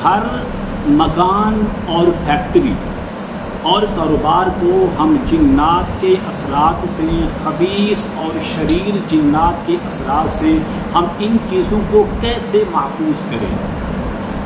گھر، مکان اور فیکٹری اور کاروبار کو ہم جنات کے اثرات سے، خبیث اور شریر جنات کے اثرات سے ہم ان چیزوں کو کیسے محفوظ کریں،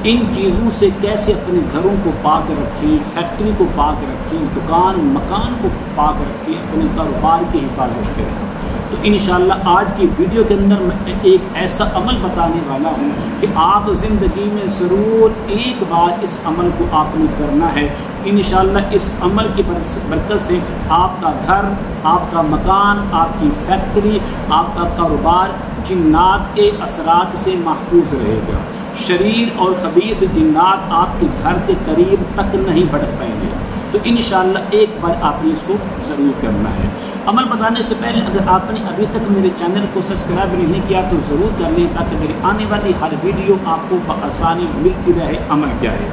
ان چیزوں سے کیسے اپنے گھروں کو پاک رکھیں، فیکٹری کو پاک رکھیں، دکان مکان کو پاک رکھیں، اپنے کاروبار کی حفاظت کریں۔ تو انشاءاللہ آج کی ویڈیو کے اندر میں ایک ایسا عمل بتانے والا ہوں کہ آپ زندگی میں ضرور ایک بار اس عمل کو آپ نے کرنا ہے۔ انشاءاللہ اس عمل کی برکت سے آپ کا گھر، آپ کا مکان، آپ کی فیکٹری، آپ کا کاروبار جنات کے اثرات سے محفوظ رہے گا۔ شریر اور خبیث جنات آپ کے گھر کے قریب تک نہیں بڑھ پائیں گے۔ تو انشاءاللہ ایک بار آپ نے اس کو ضرور کرنا ہے۔ عمل بتانے سے پہلے اگر آپ نے ابھی تک میرے چینل کو سبسکرائب نہیں کیا تو ضرور کر لیں تاکہ میری آنے والی ہر ویڈیو آپ کو بآسانی ملتی رہے۔ عمل کیا ہے؟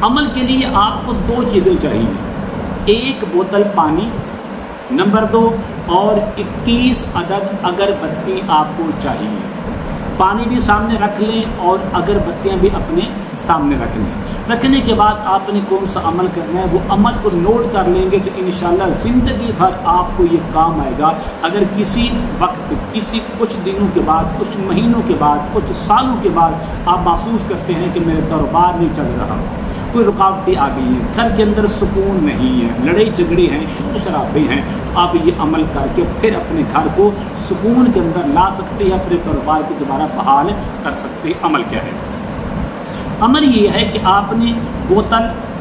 عمل کے لیے آپ کو دو چیزیں چاہیے، ایک بوتل پانی، نمبر 2 اور 21 عدد اگربتی آپ کو چاہیے۔ پانی بھی سامنے رکھ لیں اور اگربتیاں بھی اپنے سامنے رکھ لیں۔ رکھنے کے بعد آپ نے کون سا عمل کرنا ہے وہ عمل کو نوٹ کر لیں گے تو انشاءاللہ زندگی بھر آپ کو یہ کام آئے گا۔ اگر کسی وقت، کچھ دنوں کے بعد، کچھ مہینوں کے بعد، کچھ سالوں کے بعد آپ محسوس کرتے ہیں کہ میرا کاروبار نہیں چل رہا، کوئی رکاوٹیں آ گئی ہیں، گھر کے اندر سکون نہیں ہے، لڑائی جھگڑے ہیں، شور شرابے ہیں، تو آپ یہ عمل کر کے پھر اپنے گھر کو سکون کے اندر لا سکتے ہیں، اپنے کاروبار کو دوبارہ بحال کر سکتے ہیں۔ عمل کیا ہے؟ عمل یہ ہے کہ آپ نے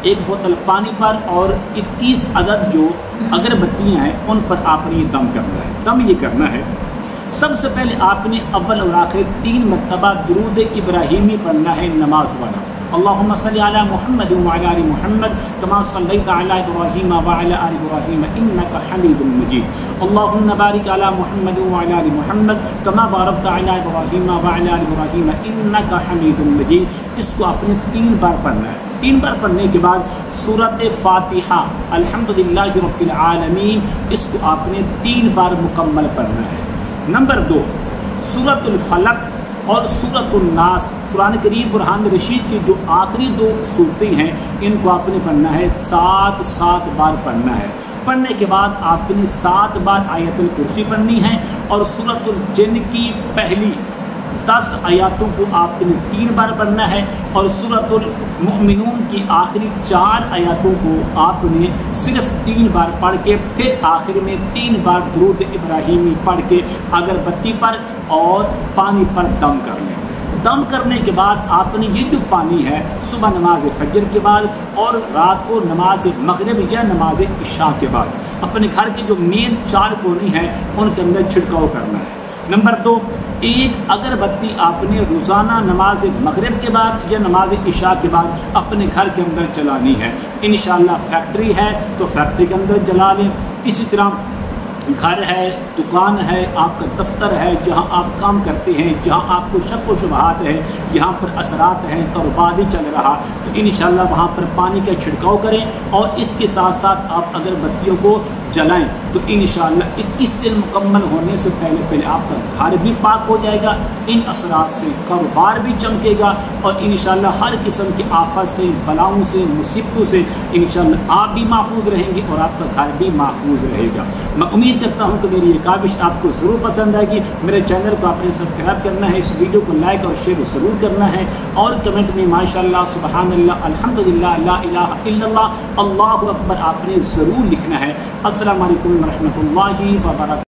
ایک بوتل پانی پر اور 21 عدد جو اگربتیاں ہیں ان پر آپ نے یہ دم کرنا ہے۔ دم یہ کرنا ہے، سب سے پہلے آپ نے اول اور آخر 3 مرتبہ درود ابراہیمی پڑھنا ہے نماز والا۔ اللہم صلی علی محمد وعلی آل محمد کما صلیت علی ابراہیم وعلی آل ابراہیم انک حمید مجید۔ اللہم بارک علی محمد وعلی آل محمد کما بارکت علی ابراہیم وعلی آل ابراہیم انک حمید مجید۔ اس کو آپ نے 3 بار پڑھنا ہے۔ 3 بار پڑھنے کے بعد سورۃ فاتحہ الحمدللہ رب العالمین اس کو آپ نے 3 بار مکمل پڑھنا ہے۔ نمبر 2 سورۃ الفلق اور سورۃ الناس، قرآن کریم برہان رشید کی جو آخری 2 صورتیں ہیں ان کو آپ نے پڑھنا ہے، 7 بار پڑھنا ہے۔ پڑھنے کے بعد آپ نے 7 بار آیت الکرسی پڑھنی ہے اور سورۃ الجن کی پہلی 10 آیاتوں کو آپ نے 3 بار پڑھنا ہے اور سورۃ المؤمنون کی آخری 4 آیاتوں کو آپ نے صرف 3 بار پڑھ کے پھر آخر میں 3 بار درود ابراہیمی پڑھ کے اگربتی پر اور پانی پر دم کر لیں۔ دم کرنے کے بعد آپ نے یہ جو پانی ہے صبح نماز فجر کے بعد اور رات کو نماز مغرب یا نماز عشاء کے بعد اپنے گھر کے جو مین 4 کونے ہیں ان کے اندر چھڑکاؤ کرنا ہے۔ نمبر 2 ایک اگربتی آپ نے روزانہ نماز مغرب کے بعد یا نماز عشاء کے بعد اپنے گھر کے اندر جلانی ہے۔ انشاءاللہ فیکٹری ہے تو فیکٹری کے اندر جلا لیں، اسی طرح گھر ہے، دکان ہے، آپ کا دفتر ہے، جہاں آپ کام کرتے ہیں، جہاں آپ کو شک و شبہات ہے، یہاں پر اثرات ہیں، کاروبار نہیں چل رہا، تو انشاءاللہ وہاں پر پانی کا چھڑکاؤ کریں اور اس کے ساتھ ساتھ آپ اگربتیوں کو جلائیں تو انشاءاللہ 21 دن مکمل ہونے سے پہلے آپ کا گھر بھی پاک ہو جائے گا، ان اثرات سے کاروبار بھی چمکے گا اور انشاءاللہ ہر قسم کی آفت سے، بلاؤں سے، مصیبتوں سے انشاءاللہ آپ بھی محفوظ رہیں گے اور آپ کا گھر بھی محفوظ رہے گا۔ میں امید کرتا ہوں کہ میری یہ کاوش آپ کو ضرور پسند آئے گی۔ میرے چینل کو آپ نے سبسکرائب کرنا ہے، اس ویڈیو کو لائک اور شیئر ضرور کرنا ہے اور کمنٹ میں ماشاءاللہ، سبحان اللہ، الحمدللہ، لا الہ الا اللہ، اللہ اکبر آپ نے ضرور لکھنا ہے۔ السلام علیکم ورحمۃ اللہ وبرکاتہ۔